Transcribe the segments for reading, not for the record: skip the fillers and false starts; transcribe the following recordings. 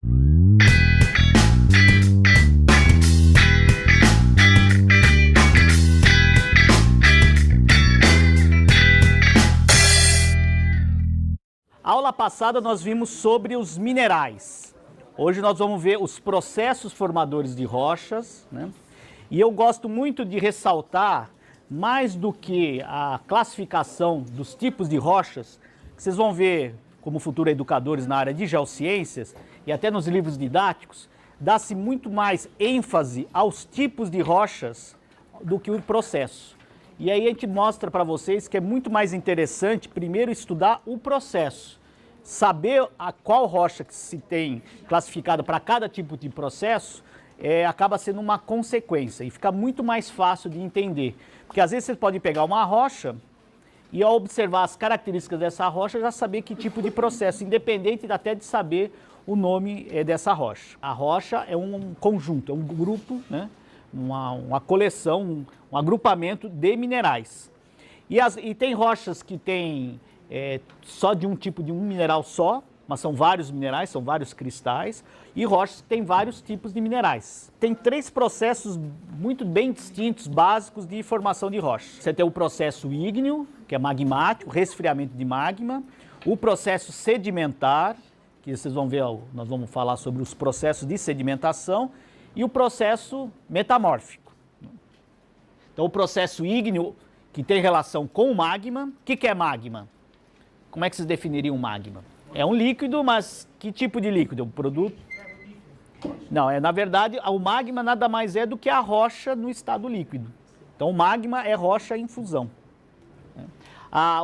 A aula passada nós vimos sobre os minerais. Hoje nós vamos ver os processos formadores de rochas, né? E eu gosto muito de ressaltar, mais do que a classificação dos tipos de rochas, que vocês vão ver como futuros educadores na área de geociências e até nos livros didáticos, dá-se muito mais ênfase aos tipos de rochas do que o processo. E aí a gente mostra para vocês que é muito mais interessante primeiro estudar o processo, saber a qual rocha que se tem classificada para cada tipo de processo, acaba sendo uma consequência e fica muito mais fácil de entender. Porque às vezes você pode pegar uma rocha e ao observar as características dessa rocha já saber que tipo de processo, independente até de saber o nome dessa rocha. A rocha é um conjunto, é um grupo, né? Uma coleção, um agrupamento de minerais. E tem rochas que tem só de um tipo de um mineral só, mas são vários minerais, são vários cristais, e rochas que têm vários tipos de minerais. Tem 3 processos muito bem distintos, básicos de formação de rocha. Você tem o processo ígneo, que é magmático, resfriamento de magma, o processo sedimentar, que vocês vão ver, nós vamos falar sobre os processos de sedimentação, e o processo metamórfico. Então o processo ígneo, que tem relação com o magma. O que é magma? Como é que vocês definiriam o magma? É um líquido, mas que tipo de líquido? Um produto? Não, na verdade, o magma nada mais é do que a rocha no estado líquido. Então o magma é rocha em fusão.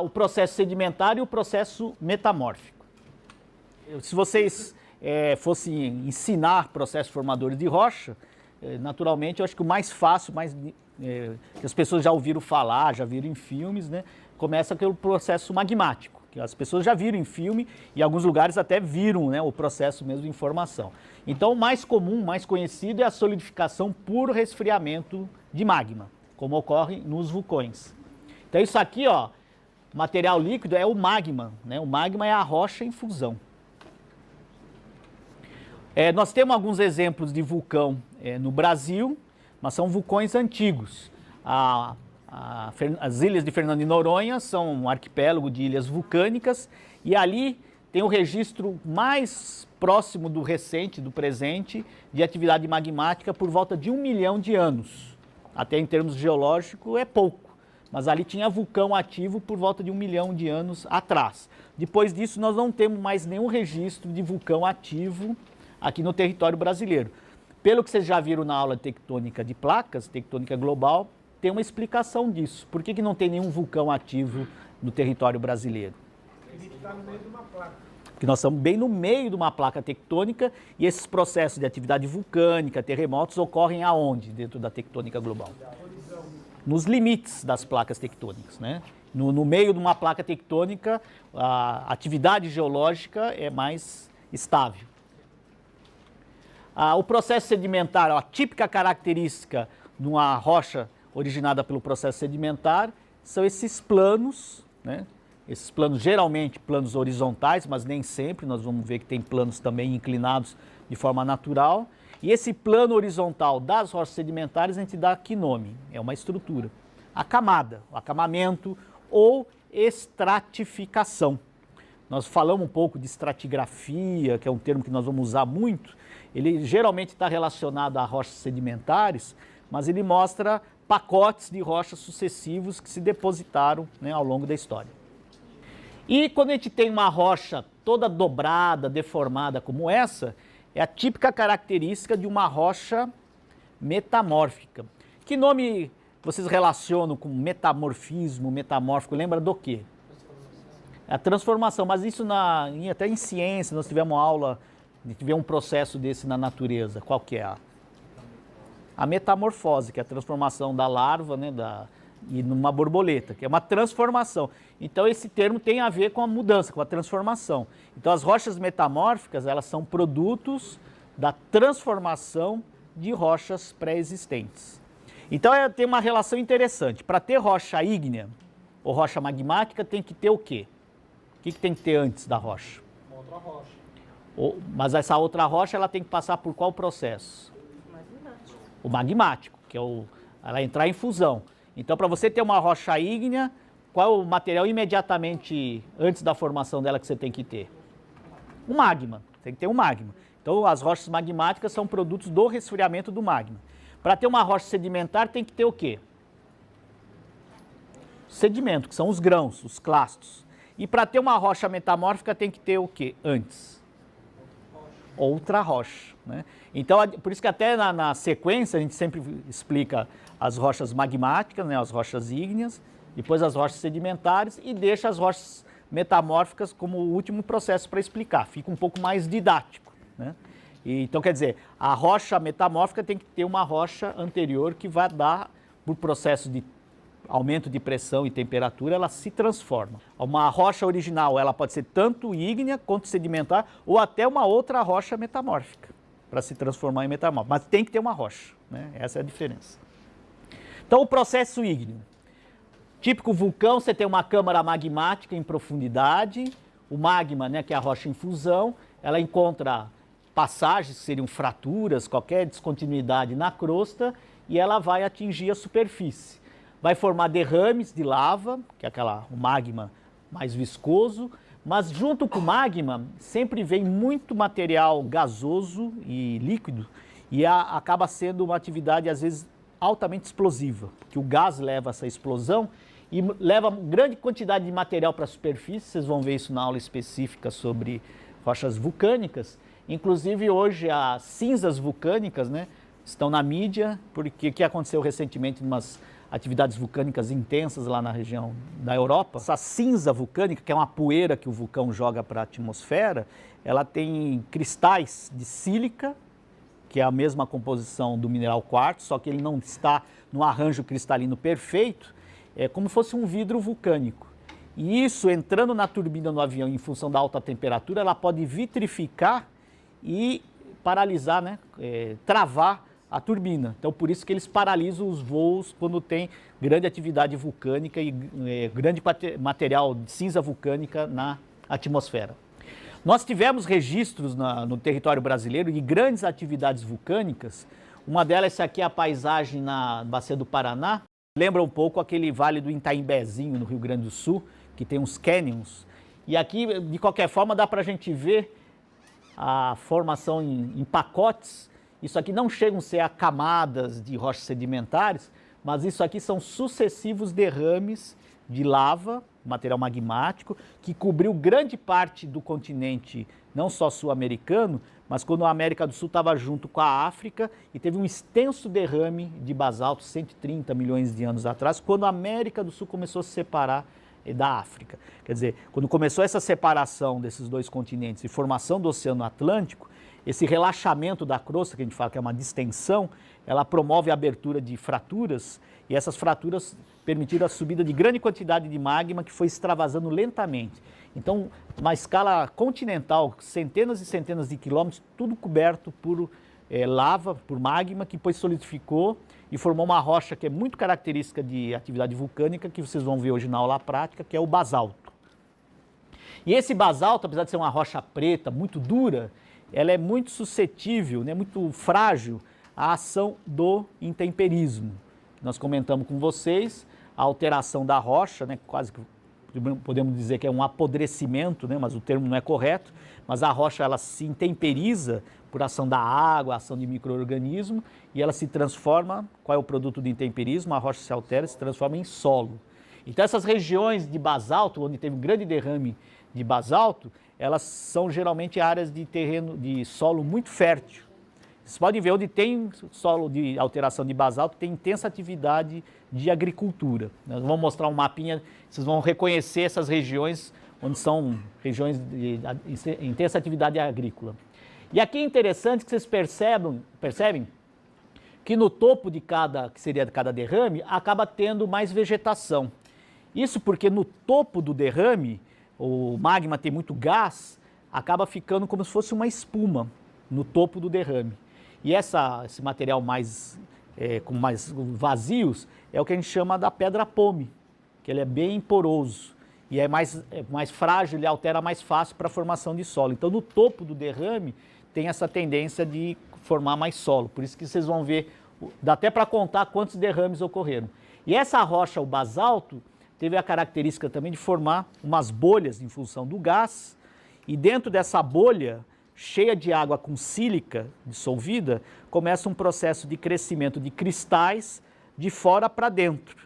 O processo sedimentar e o processo metamórfico. Se vocês fossem ensinar processos formadores de rocha, naturalmente eu acho que o mais fácil, que as pessoas já ouviram falar, já viram em filmes, né, começa pelo processo magmático. As pessoas já viram em filme e em alguns lugares até viram, né, o processo mesmo de formação. Então o mais comum, mais conhecido é a solidificação por resfriamento de magma, como ocorre nos vulcões. Então isso aqui, ó, material líquido é o magma, né? O magma é a rocha em fusão. Nós temos alguns exemplos de vulcão no Brasil, mas são vulcões antigos. As ilhas de Fernando de Noronha são um arquipélago de ilhas vulcânicas e ali tem o registro mais próximo do recente, do presente, de atividade magmática por volta de 1 milhão de anos. Até em termos geológicos é pouco, mas ali tinha vulcão ativo por volta de 1 milhão de anos atrás. Depois disso nós não temos mais nenhum registro de vulcão ativo aqui no território brasileiro. Pelo que vocês já viram na aula de tectônica de placas, tectônica global, tem uma explicação disso. Por que não tem nenhum vulcão ativo no território brasileiro? Ele está no meio de uma placa. Porque nós estamos bem no meio de uma placa tectônica e esses processos de atividade vulcânica, terremotos, ocorrem aonde dentro da tectônica global? Nos limites das placas tectônicas, né? No meio de uma placa tectônica, a atividade geológica é mais estável. O processo sedimentar, a típica característica de uma rocha originada pelo processo sedimentar, são esses planos, né? Esses planos geralmente planos horizontais, mas nem sempre, nós vamos ver que tem planos também inclinados de forma natural. E esse plano horizontal das rochas sedimentares a gente dá que nome? É uma estrutura. A camada, o acamamento ou estratificação. Nós falamos um pouco de estratigrafia, que é um termo que nós vamos usar muito. Ele geralmente está relacionado a rochas sedimentares, mas ele mostra pacotes de rochas sucessivos que se depositaram, né, ao longo da história. E quando a gente tem uma rocha toda dobrada, deformada como essa, é a típica característica de uma rocha metamórfica. Que nome vocês relacionam com metamorfismo, metamórfico? Lembra do quê? A transformação, mas isso até em ciência, nós tivemos aula, a gente vê um processo desse na natureza. Qual que é? A metamorfose, que é a transformação da larva, né, e numa borboleta, que é uma transformação. Então esse termo tem a ver com a mudança, com a transformação. Então as rochas metamórficas, elas são produtos da transformação de rochas pré-existentes. Então tem uma relação interessante. Para ter rocha ígnea ou rocha magmática tem que ter o quê? O que tem que ter antes da rocha? Uma outra rocha. Mas essa outra rocha ela tem que passar por qual processo? Magmático. O magmático, que é ela entrar em fusão. Então, para você ter uma rocha ígnea, qual é o material imediatamente antes da formação dela que você tem que ter? O magma. Tem que ter um magma. Então, as rochas magmáticas são produtos do resfriamento do magma. Para ter uma rocha sedimentar, tem que ter o quê? Sedimento, que são os grãos, os clastos. E para ter uma rocha metamórfica, tem que ter o quê antes? Outra rocha. Né? Então, por isso que até na sequência, a gente sempre explica as rochas magmáticas, né, as rochas ígneas, depois as rochas sedimentares e deixa as rochas metamórficas como o último processo para explicar. Fica um pouco mais didático. Né? Então, quer dizer, a rocha metamórfica tem que ter uma rocha anterior que vai dar, por processo de aumento de pressão e temperatura, ela se transforma. Uma rocha original, ela pode ser tanto ígnea quanto sedimentar, ou até uma outra rocha metamórfica, para se transformar em metamórfica. Mas tem que ter uma rocha, né? Essa é a diferença. Então, o processo ígneo. Típico vulcão, você tem uma câmara magmática em profundidade, o magma, né, que é a rocha em fusão, ela encontra passagens, que seriam fraturas, qualquer descontinuidade na crosta, e ela vai atingir a superfície. Vai formar derrames de lava, que é o magma mais viscoso, mas junto com o magma sempre vem muito material gasoso e líquido, e acaba sendo uma atividade, às vezes, altamente explosiva, porque o gás leva essa explosão e leva grande quantidade de material para a superfície. Vocês vão ver isso na aula específica sobre rochas vulcânicas. Inclusive hoje as cinzas vulcânicas, né, estão na mídia, porque o que aconteceu recentemente em umas atividades vulcânicas intensas lá na região da Europa. Essa cinza vulcânica, que é uma poeira que o vulcão joga para a atmosfera, ela tem cristais de sílica, que é a mesma composição do mineral quartzo, só que ele não está no arranjo cristalino perfeito, é como se fosse um vidro vulcânico. E isso, entrando na turbina do avião em função da alta temperatura, ela pode vitrificar e paralisar, né, travar a turbina. Então, por isso que eles paralisam os voos quando tem grande atividade vulcânica e grande material de cinza vulcânica na atmosfera. Nós tivemos registros no território brasileiro de grandes atividades vulcânicas. Uma delas, essa aqui é a paisagem na Bacia do Paraná. Lembra um pouco aquele vale do Itaimbezinho, no Rio Grande do Sul, que tem uns canyons. E aqui, de qualquer forma, dá para a gente ver a formação em pacotes. Isso aqui não chegam a ser a camadas de rochas sedimentares, mas isso aqui são sucessivos derrames de lava, material magmático, que cobriu grande parte do continente, não só sul-americano, mas quando a América do Sul estava junto com a África, e teve um extenso derrame de basalto 130 milhões de anos atrás, quando a América do Sul começou a se separar da África. Quer dizer, quando começou essa separação desses dois continentes e formação do Oceano Atlântico, esse relaxamento da crosta, que a gente fala que é uma distensão, ela promove a abertura de fraturas, e essas fraturas permitiram a subida de grande quantidade de magma que foi extravasando lentamente. Então, uma escala continental, centenas e centenas de quilômetros, tudo coberto por lava, por magma, que depois solidificou e formou uma rocha que é muito característica de atividade vulcânica, que vocês vão ver hoje na aula prática, que é o basalto. E esse basalto, apesar de ser uma rocha preta, muito dura, ela é muito suscetível, né, muito frágil à ação do intemperismo. Nós comentamos com vocês a alteração da rocha, né, quase que podemos dizer que é um apodrecimento, né, mas o termo não é correto, mas a rocha ela se intemperiza por ação da água, ação de micro-organismo, e ela se transforma, qual é o produto do intemperismo? A rocha se altera e se transforma em solo. Então essas regiões de basalto, onde teve um grande derrame de basalto, elas são geralmente áreas de terreno, de solo muito fértil. Vocês podem ver onde tem solo de alteração de basalto, tem intensa atividade de agricultura. Nós vamos mostrar um mapinha, vocês vão reconhecer essas regiões onde são regiões de intensa atividade agrícola. E aqui é interessante que vocês percebem que no topo de que seria de cada derrame, acaba tendo mais vegetação. Isso porque no topo do derrame, o magma tem muito gás, acaba ficando como se fosse uma espuma no topo do derrame. E esse material com mais vazios é o que a gente chama da pedra pome, que ele é bem poroso. e é mais frágil, ele altera mais fácil para a formação de solo. Então, no topo do derrame, tem essa tendência de formar mais solo. Por isso que vocês vão ver, dá até para contar quantos derrames ocorreram. E essa rocha, o basalto, teve a característica também de formar umas bolhas em função do gás, e dentro dessa bolha, cheia de água com sílica dissolvida, começa um processo de crescimento de cristais de fora para dentro,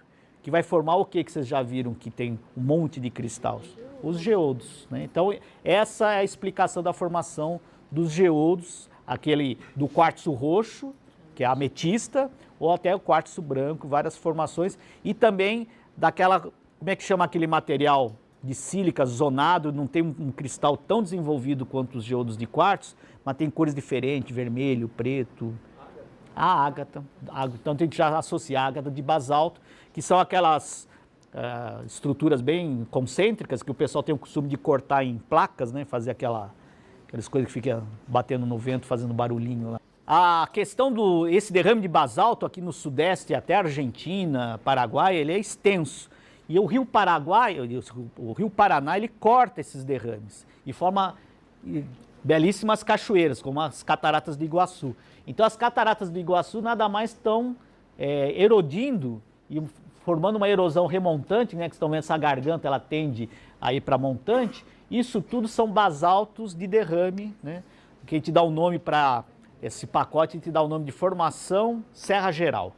que vai formar o que vocês já viram que tem um monte de cristais? Os geodos, né? Então, essa é a explicação da formação dos geodos, aquele do quartzo roxo, que é a ametista, ou até o quartzo branco, várias formações, e também daquela, como é que chama aquele material de sílica zonado, não tem um cristal tão desenvolvido quanto os geodos de quartzo, mas tem cores diferentes, vermelho, preto. A ágata. Então tem que já associar a ágata de basalto, que são aquelas estruturas bem concêntricas, que o pessoal tem o costume de cortar em placas, né? Fazer aquelas coisas que ficam batendo no vento, fazendo barulhinho lá. A questão esse derrame de basalto aqui no sudeste, até Argentina, Paraguai, ele é extenso. E o rio Paraguai, o rio Paraná, ele corta esses derrames e forma belíssimas cachoeiras, como as cataratas do Iguaçu. Então as cataratas do Iguaçu nada mais estão erodindo e formando uma erosão remontante, né, que estão vendo essa garganta, ela tende a ir para montante. Isso tudo são basaltos de derrame, né, que a gente dá o nome para esse pacote, a gente dá o nome de Formação Serra Geral.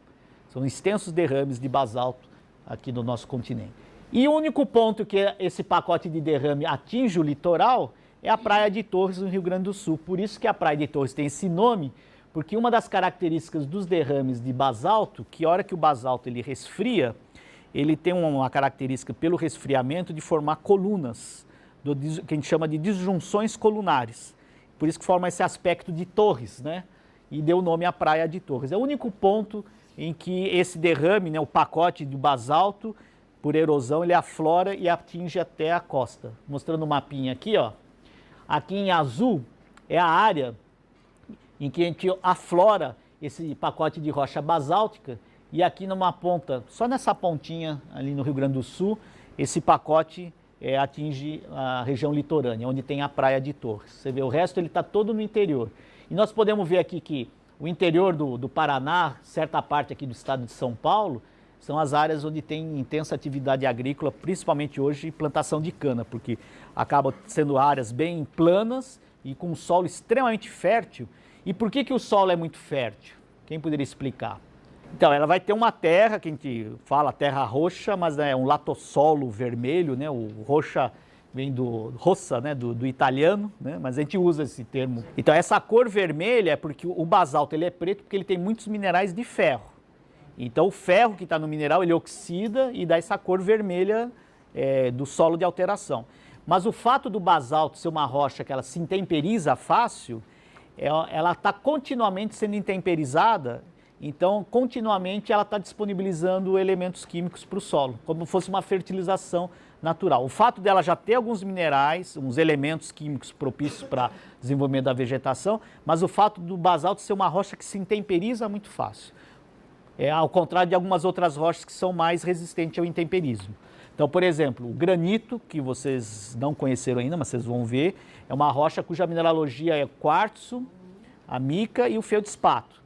São extensos derrames de basalto aqui no nosso continente. E o único ponto que esse pacote de derrame atinge o litoral é a Praia de Torres, no Rio Grande do Sul. Por isso que a Praia de Torres tem esse nome, porque uma das características dos derrames de basalto, que a hora que o basalto ele resfria, ele tem uma característica pelo resfriamento de formar colunas, que a gente chama de disjunções colunares. Por isso que forma esse aspecto de torres, né? E deu o nome à Praia de Torres. É o único ponto em que esse derrame, né, o pacote de basalto, por erosão, ele aflora e atinge até a costa. Mostrando o mapinha aqui, ó. Aqui em azul é a área em que a gente aflora esse pacote de rocha basáltica, e aqui numa ponta, só nessa pontinha ali no Rio Grande do Sul, esse pacote atinge a região litorânea, onde tem a Praia de Torres. Você vê, o resto ele está todo no interior. E nós podemos ver aqui que o interior do Paraná, certa parte aqui do estado de São Paulo, são as áreas onde tem intensa atividade agrícola, principalmente hoje plantação de cana, porque acabam sendo áreas bem planas e com um solo extremamente fértil. E por que o solo é muito fértil? Quem poderia explicar? Então, ela vai ter uma terra, que a gente fala terra roxa, mas é um latossolo vermelho, né? O roxa vem do rossa, né? do italiano, né? Mas a gente usa esse termo. Então, essa cor vermelha é porque o basalto ele é preto porque ele tem muitos minerais de ferro. Então, o ferro que está no mineral, ele oxida e dá essa cor vermelha do solo de alteração. Mas o fato do basalto ser uma rocha que ela se intemperiza fácil, ela está continuamente sendo intemperizada, então continuamente ela está disponibilizando elementos químicos para o solo, como se fosse uma fertilização natural. O fato dela já ter alguns minerais, uns elementos químicos propícios para desenvolvimento da vegetação, mas o fato do basalto ser uma rocha que se intemperiza muito fácil. Ao contrário de algumas outras rochas que são mais resistentes ao intemperismo. Então, por exemplo, o granito, que vocês não conheceram ainda, mas vocês vão ver, é uma rocha cuja mineralogia é quartzo, a mica e o feldspato.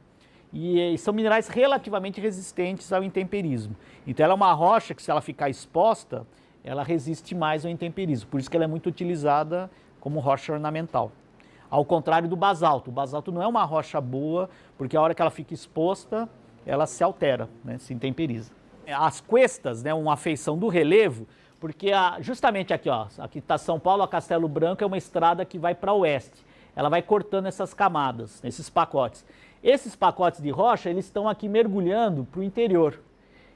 E são minerais relativamente resistentes ao intemperismo. Então, ela é uma rocha que, se ela ficar exposta, ela resiste mais ao intemperismo. Por isso que ela é muito utilizada como rocha ornamental. Ao contrário do basalto. O basalto não é uma rocha boa, porque a hora que ela fica exposta, ela se altera, né, se intemperiza. As cuestas, né, uma feição do relevo, porque justamente aqui, ó, aqui está São Paulo, a Castelo Branco é uma estrada que vai para o oeste. Ela vai cortando essas camadas, esses pacotes. Esses pacotes de rocha, eles estão aqui mergulhando para o interior.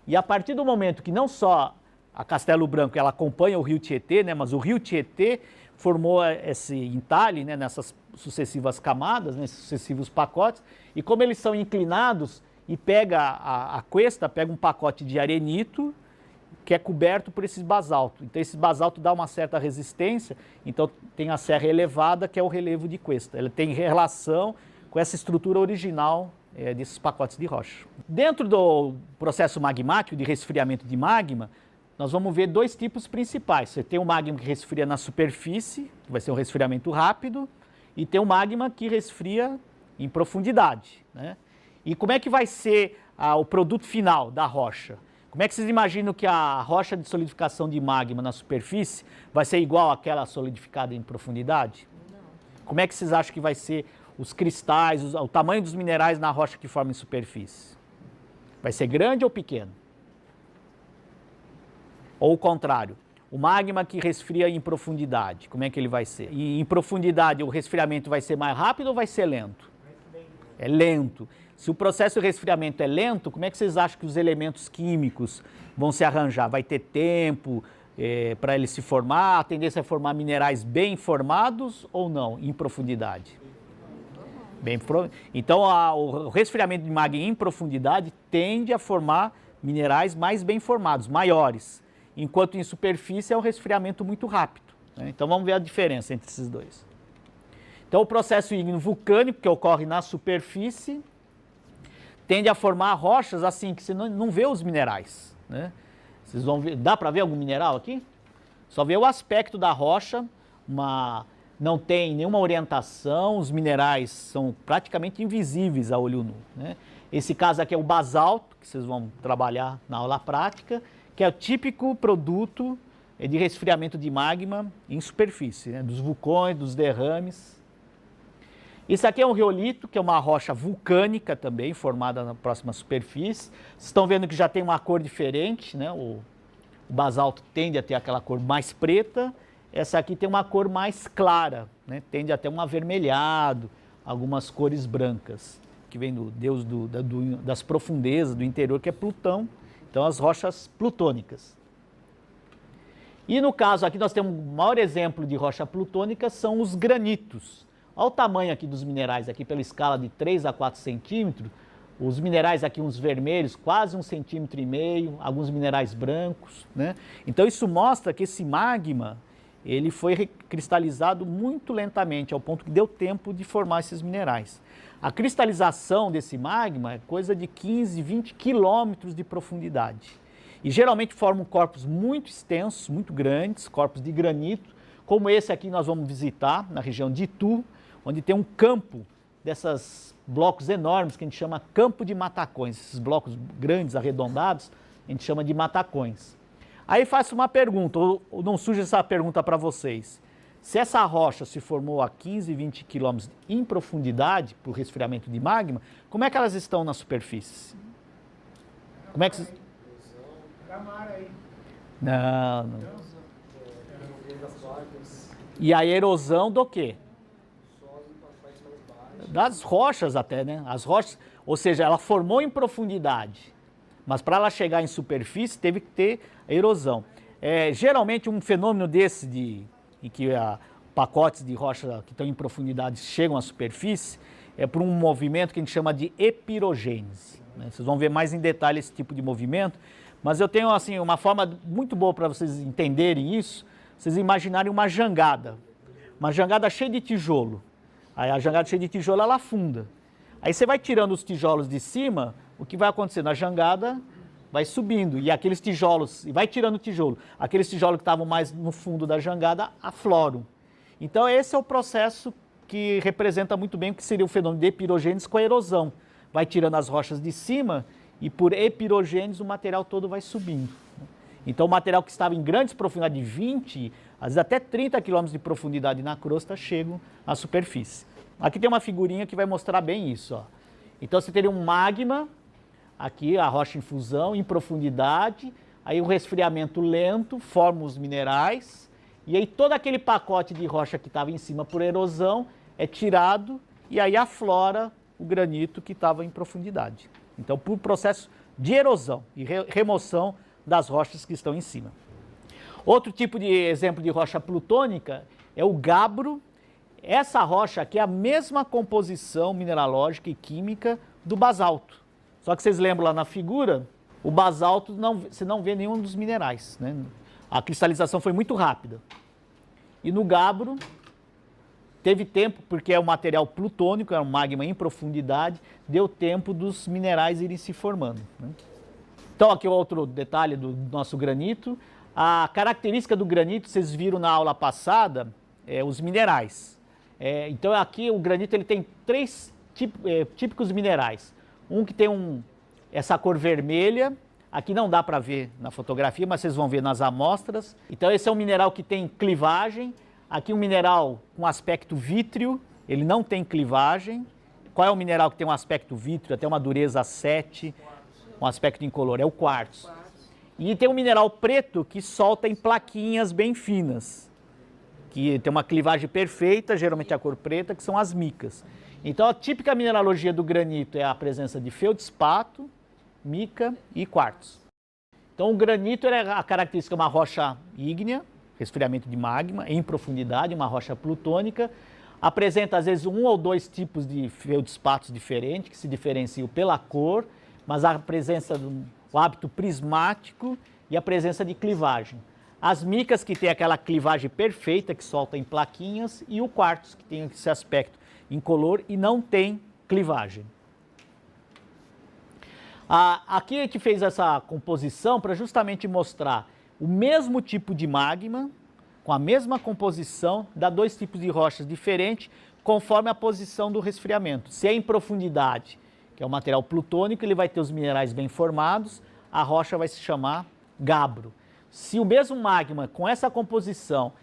E a partir do momento que não só a Castelo Branco ela acompanha o rio Tietê, né, mas o rio Tietê formou esse entalhe, né, nessas sucessivas camadas, nesses sucessivos pacotes, e como eles são inclinados, e pega a cuesta, pega um pacote de arenito que é coberto por esses basalto. Então esse basalto dá uma certa resistência, então tem a serra elevada que é o relevo de cuesta. Ela tem relação com essa estrutura original desses pacotes de rocha. Dentro do processo magmático de resfriamento de magma, nós vamos ver dois tipos principais. Você tem o magma que resfria na superfície, que vai ser um resfriamento rápido, e tem o magma que resfria em profundidade, né? E como é que vai ser o produto final da rocha? Como é que vocês imaginam que a rocha de solidificação de magma na superfície vai ser igual àquela solidificada em profundidade? Não. Como é que vocês acham que vai ser os cristais, o tamanho dos minerais na rocha que forma em superfície? Vai ser grande ou pequeno? Ou o contrário, o magma que resfria em profundidade, como é que ele vai ser? E em profundidade o resfriamento vai ser mais rápido ou vai ser lento? É lento. Se o processo de resfriamento é lento, como é que vocês acham que os elementos químicos vão se arranjar? Vai ter tempo para eles se formar? A tendência é formar minerais bem formados ou não, em profundidade? Então, o resfriamento de magma em profundidade tende a formar minerais mais bem formados, maiores, enquanto em superfície é um resfriamento muito rápido, né? Então, vamos ver a diferença entre esses dois. Então, o processo ígneo vulcânico, que ocorre na superfície, tende a formar rochas assim, que você não vê os minerais, né? Vocês vão ver, dá para ver algum mineral aqui? Só vê o aspecto da rocha, não tem nenhuma orientação, os minerais são praticamente invisíveis a olho nu, né? Esse caso aqui é o basalto, que vocês vão trabalhar na aula prática, que é o típico produto de resfriamento de magma em superfície, né? Dos vulcões, dos derrames. Isso aqui é um riolito, que é uma rocha vulcânica também, formada na próxima superfície. Vocês estão vendo que já tem uma cor diferente, né? O basalto tende a ter aquela cor mais preta. Essa aqui tem uma cor mais clara, né? Tende a ter um avermelhado, algumas cores brancas, que vem do deus das profundezas, do interior, que é Plutão. Então, as rochas plutônicas. E no caso aqui, nós temos o maior exemplo de rocha plutônica, são os granitos. Olha o tamanho aqui dos minerais, aqui pela escala de 3 a 4 centímetros. Os minerais aqui, uns vermelhos, quase 1,5 centímetros, alguns minerais brancos, né? Então, isso mostra que esse magma, ele foi cristalizado muito lentamente, ao ponto que deu tempo de formar esses minerais. A cristalização desse magma é coisa de 15, 20 quilômetros de profundidade. E geralmente formam corpos muito extensos, muito grandes, corpos de granito, como esse aqui nós vamos visitar, na região de Itu, onde tem um campo desses blocos enormes que a gente chama campo de matacões. Esses blocos grandes, arredondados, a gente chama de matacões. Aí faço uma pergunta, ou não surge essa pergunta para vocês. Se essa rocha se formou a 15, 20 quilômetros em profundidade, por resfriamento de magma, como é que elas estão na superfície? Como é que vocês... Não. E a erosão do quê? Das rochas até, né? As rochas, ou seja, ela formou em profundidade, mas para ela chegar em superfície teve que ter erosão. Geralmente um fenômeno desse, em que pacotes de rocha que estão em profundidade chegam à superfície, é por um movimento que a gente chama de epirogênese, né? Vocês vão ver mais em detalhe esse tipo de movimento, mas eu tenho assim uma forma muito boa para vocês entenderem isso. Vocês imaginarem uma jangada cheia de tijolo. Aí a jangada cheia de tijolo, ela afunda. Aí você vai tirando os tijolos de cima, o que vai acontecendo? A jangada vai subindo e aqueles tijolos, e vai tirando o tijolo. Aqueles tijolos que estavam mais no fundo da jangada afloram. Então esse é o processo que representa muito bem o que seria o fenômeno de epirogênese com a erosão. Vai tirando as rochas de cima e por epirogênese o material todo vai subindo. Então o material que estava em grandes profundidades de 20, às vezes até 30 quilômetros de profundidade na crosta, chegam à superfície. Aqui tem uma figurinha que vai mostrar bem isso, ó. Então você teria um magma, aqui a rocha em fusão, em profundidade, aí o resfriamento lento forma os minerais, e aí todo aquele pacote de rocha que estava em cima por erosão é tirado, e aí aflora o granito que estava em profundidade. Então por processo de erosão e remoção das rochas que estão em cima. Outro tipo de exemplo de rocha plutônica é o gabbro. Essa rocha aqui é a mesma composição mineralógica e química do basalto. Só que vocês lembram lá na figura, o basalto você não vê nenhum dos minerais, né? A cristalização foi muito rápida. E no gabbro teve tempo, porque é um material plutônico, é um magma em profundidade, deu tempo dos minerais irem se formando, né? Então, aqui outro detalhe do nosso granito. A característica do granito, vocês viram na aula passada, os minerais. Então, aqui o granito ele tem três típicos minerais. Um que tem essa cor vermelha, aqui não dá para ver na fotografia, mas vocês vão ver nas amostras. Então, esse é um mineral que tem clivagem. Aqui um mineral com aspecto vítreo, ele não tem clivagem. Qual é o mineral que tem um aspecto vítreo, até uma dureza 7, um aspecto incolor? É o quartzo. E tem um mineral preto que solta em plaquinhas bem finas, que tem uma clivagem perfeita, geralmente a cor preta, que são as micas. Então a típica mineralogia do granito é a presença de feldspato, mica e quartzo. Então o granito a característica é uma rocha ígnea, resfriamento de magma, em profundidade, uma rocha plutônica. Apresenta às vezes um ou dois tipos de feldspatos diferentes, que se diferenciam pela cor, mas a presença do hábito prismático e a presença de clivagem. As micas que tem aquela clivagem perfeita, que solta em plaquinhas, e o quartzo, que tem esse aspecto incolor e não tem clivagem. Aqui a gente fez essa composição para justamente mostrar o mesmo tipo de magma, com a mesma composição, dá dois tipos de rochas diferentes, conforme a posição do resfriamento. Se é em profundidade, que é um material plutônico, ele vai ter os minerais bem formados, a rocha vai se chamar gabbro. Se o mesmo magma, com essa composição,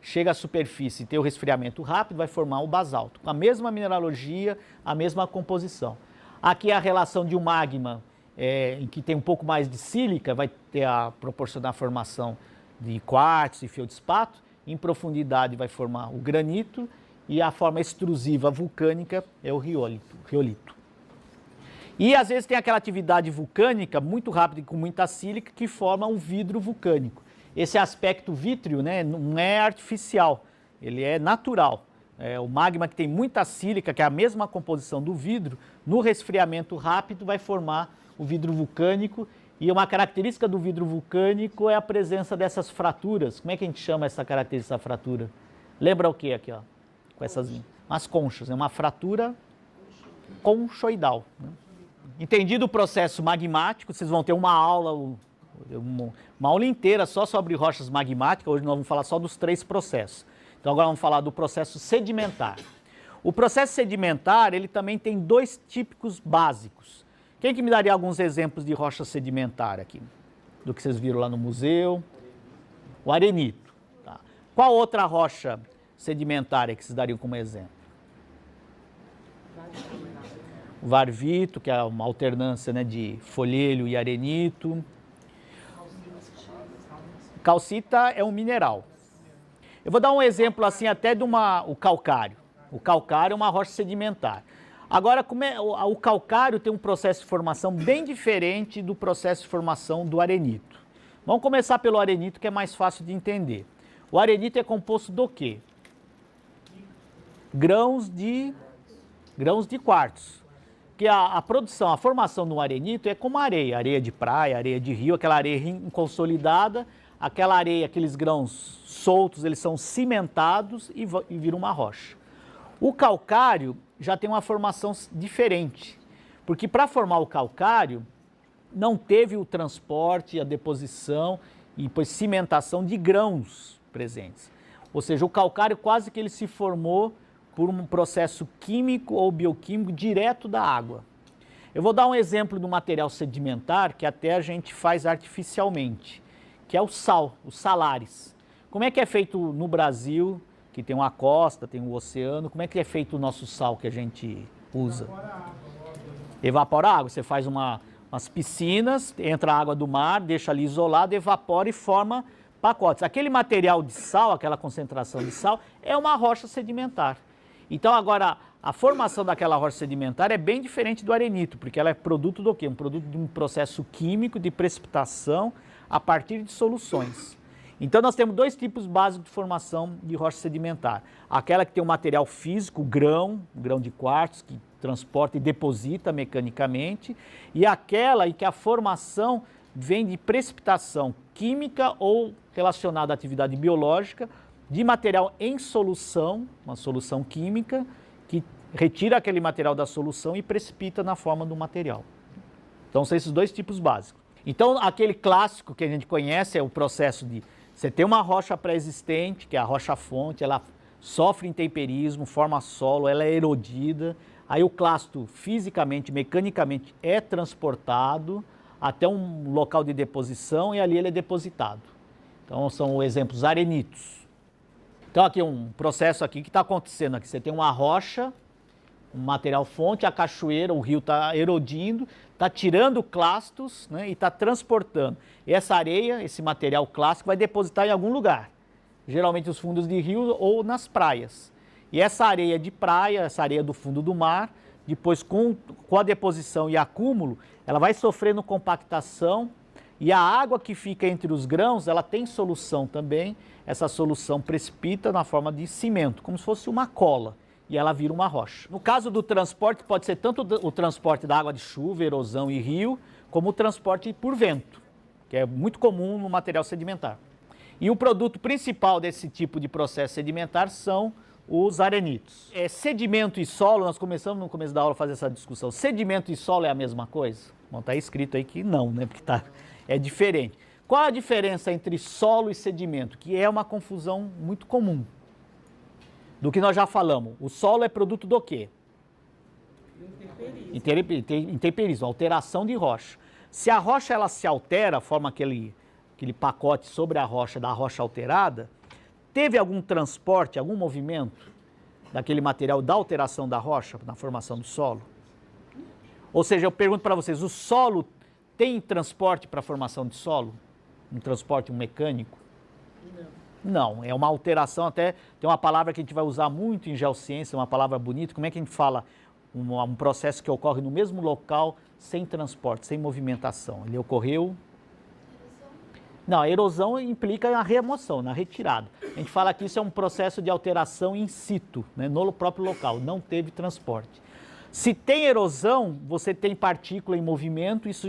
chega à superfície e tem o resfriamento rápido, vai formar o basalto, com a mesma mineralogia, a mesma composição. Aqui a relação de um magma em que tem um pouco mais de sílica, vai proporcionar a formação de quartzo e feldspato, em profundidade vai formar o granito e a forma extrusiva vulcânica é o riolito. E às vezes tem aquela atividade vulcânica muito rápida e com muita sílica que forma um vidro vulcânico. Esse aspecto vítreo, né, não é artificial, ele é natural. O magma que tem muita sílica, que é a mesma composição do vidro, no resfriamento rápido vai formar o vidro vulcânico. E uma característica do vidro vulcânico é a presença dessas fraturas. Como é que a gente chama essa característica dessa fratura? Lembra o que aqui, ó? Com essas umas conchas, é uma fratura conchoidal, né? Entendido o processo magmático, vocês vão ter uma aula inteira só sobre rochas magmáticas. Hoje nós vamos falar só dos 3 processos. Então agora vamos falar do processo sedimentar. O processo sedimentar, ele também tem 2 típicos básicos. Quem que me daria alguns exemplos de rocha sedimentar aqui? Do que vocês viram lá no museu? O arenito. Tá. Qual outra rocha sedimentar que vocês dariam como exemplo? O varvito, que é uma alternância, né, de folhelho e arenito. Calcita é um mineral. Eu vou dar um exemplo assim até de o calcário. O calcário é uma rocha sedimentar. Agora, o calcário tem um processo de formação bem diferente do processo de formação do arenito. Vamos começar pelo arenito, que é mais fácil de entender. O arenito é composto do quê? Grãos de quartzo. Porque a formação no arenito é como areia de praia, areia de rio, aquela areia inconsolidada, aquela areia, aqueles grãos soltos, eles são cimentados e viram uma rocha. O calcário já tem uma formação diferente, porque para formar o calcário não teve o transporte, a deposição e depois cimentação de grãos presentes. Ou seja, o calcário quase que ele se formou por um processo químico ou bioquímico direto da água. Eu vou dar um exemplo do material sedimentar que até a gente faz artificialmente, que é o sal, os salares. Como é que é feito no Brasil, que tem uma costa, tem um oceano, como é que é feito o nosso sal que a gente usa? Evapora a água. Você faz umas piscinas, entra a água do mar, deixa ali isolado, evapora e forma pacotes. Aquele material de sal, aquela concentração de sal, é uma rocha sedimentar. Então agora, a formação daquela rocha sedimentar é bem diferente do arenito, porque ela é produto do quê? Um produto de um processo químico de precipitação a partir de soluções. Então nós temos 2 tipos básicos de formação de rocha sedimentar. Aquela que tem um material físico, grão de quartzo, que transporta e deposita mecanicamente, e aquela em que a formação vem de precipitação química ou relacionada à atividade biológica, de material em solução, uma solução química, que retira aquele material da solução e precipita na forma do material. Então são esses 2 tipos básicos. Então, aquele clássico que a gente conhece é o processo de você ter uma rocha pré-existente, que é a rocha-fonte, ela sofre intemperismo, forma solo, ela é erodida, aí o clasto fisicamente, mecanicamente é transportado até um local de deposição e ali ele é depositado. Então, são exemplos arenitos. Então, aqui um processo aqui que está acontecendo aqui, você tem uma rocha, um material fonte, a cachoeira, o rio está erodindo, está tirando clastos, né, e está transportando. E essa areia, esse material clássico, vai depositar em algum lugar. Geralmente os fundos de rio ou nas praias. E essa areia de praia, essa areia do fundo do mar, depois com a deposição e acúmulo, ela vai sofrendo compactação e a água que fica entre os grãos, ela tem solução também. Essa solução precipita na forma de cimento, como se fosse uma cola. E ela vira uma rocha. No caso do transporte, pode ser tanto o transporte da água de chuva, erosão e rio, como o transporte por vento, que é muito comum no material sedimentar. E o produto principal desse tipo de processo sedimentar são os arenitos. Sedimento e solo, nós começamos no começo da aula a fazer essa discussão. Sedimento e solo é a mesma coisa? Bom, está escrito aí que não, né? Porque é diferente. Qual a diferença entre solo e sedimento? Que é uma confusão muito comum. Do que nós já falamos, o solo é produto do quê? Intemperismo, alteração de rocha. Se a rocha ela se altera, forma aquele pacote sobre a rocha da rocha alterada, teve algum transporte, algum movimento daquele material da alteração da rocha na formação do solo? Ou seja, eu pergunto para vocês, o solo tem transporte para a formação de solo? Um transporte mecânico? Não, é uma alteração, até tem uma palavra que a gente vai usar muito em geociência, uma palavra bonita, como é que a gente fala? Um processo que ocorre no mesmo local, sem transporte, sem movimentação. Ele ocorreu... Não, a erosão implica a remoção, na retirada. A gente fala que isso é um processo de alteração in situ, né, no próprio local, não teve transporte. Se tem erosão, você tem partícula em movimento, isso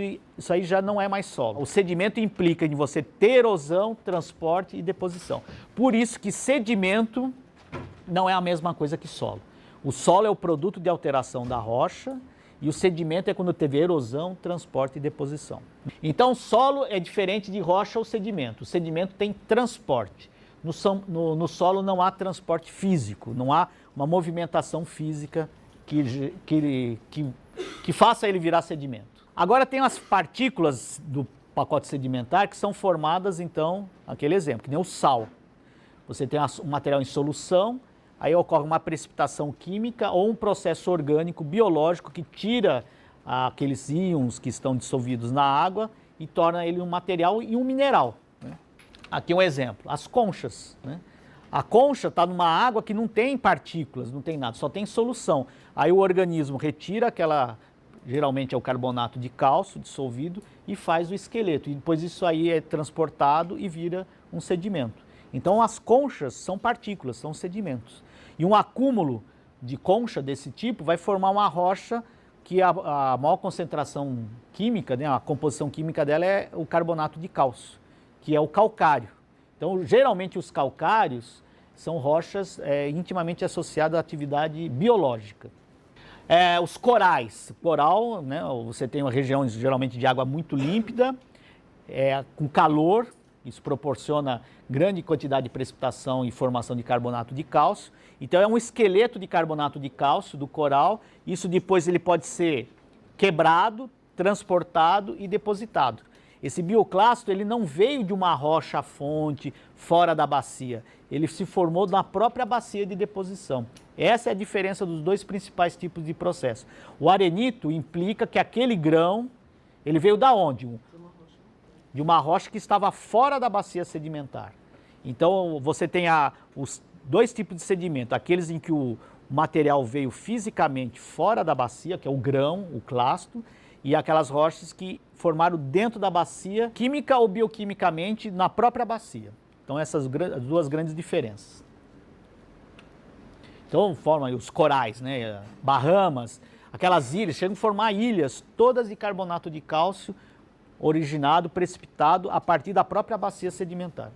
aí já não é mais solo. O sedimento implica em você ter erosão, transporte e deposição. Por isso que sedimento não é a mesma coisa que solo. O solo é o produto de alteração da rocha e o sedimento é quando teve erosão, transporte e deposição. Então, solo é diferente de rocha ou sedimento. O sedimento tem transporte. No solo não há transporte físico, não há uma movimentação física que faça ele virar sedimento. Agora tem as partículas do pacote sedimentar que são formadas, então, aquele exemplo, que nem o sal. Você tem um material em solução, aí ocorre uma precipitação química ou um processo orgânico, biológico, que tira aqueles íons que estão dissolvidos na água e torna ele um material e um mineral, né? Aqui um exemplo, as conchas, né? A concha está numa água que não tem partículas, não tem nada, só tem solução. Aí o organismo retira geralmente é o carbonato de cálcio dissolvido e faz o esqueleto. E depois isso aí é transportado e vira um sedimento. Então as conchas são partículas, são sedimentos. E um acúmulo de concha desse tipo vai formar uma rocha que a maior concentração química, né, a composição química dela é o carbonato de cálcio, que é o calcário. Então geralmente os calcários são rochas intimamente associadas à atividade biológica. Os corais, coral, né, você tem uma região geralmente de água muito límpida, com calor, isso proporciona grande quantidade de precipitação e formação de carbonato de cálcio. Então é um esqueleto de carbonato de cálcio do coral, isso depois ele pode ser quebrado, transportado e depositado. Esse bioclasto ele não veio de uma rocha-fonte fora da bacia, ele se formou na própria bacia de deposição. Essa é a diferença dos dois principais tipos de processo. O arenito implica que aquele grão, ele veio da onde? De uma rocha que estava fora da bacia sedimentar. Então você tem os dois tipos de sedimento, aqueles em que o material veio fisicamente fora da bacia, que é o grão, o clasto, e aquelas rochas que formaram dentro da bacia, química ou bioquimicamente, na própria bacia. Então essas as duas grandes diferenças. Então formam os corais, né? Bahamas, aquelas ilhas, chegam a formar ilhas todas de carbonato de cálcio originado, precipitado a partir da própria bacia sedimentar.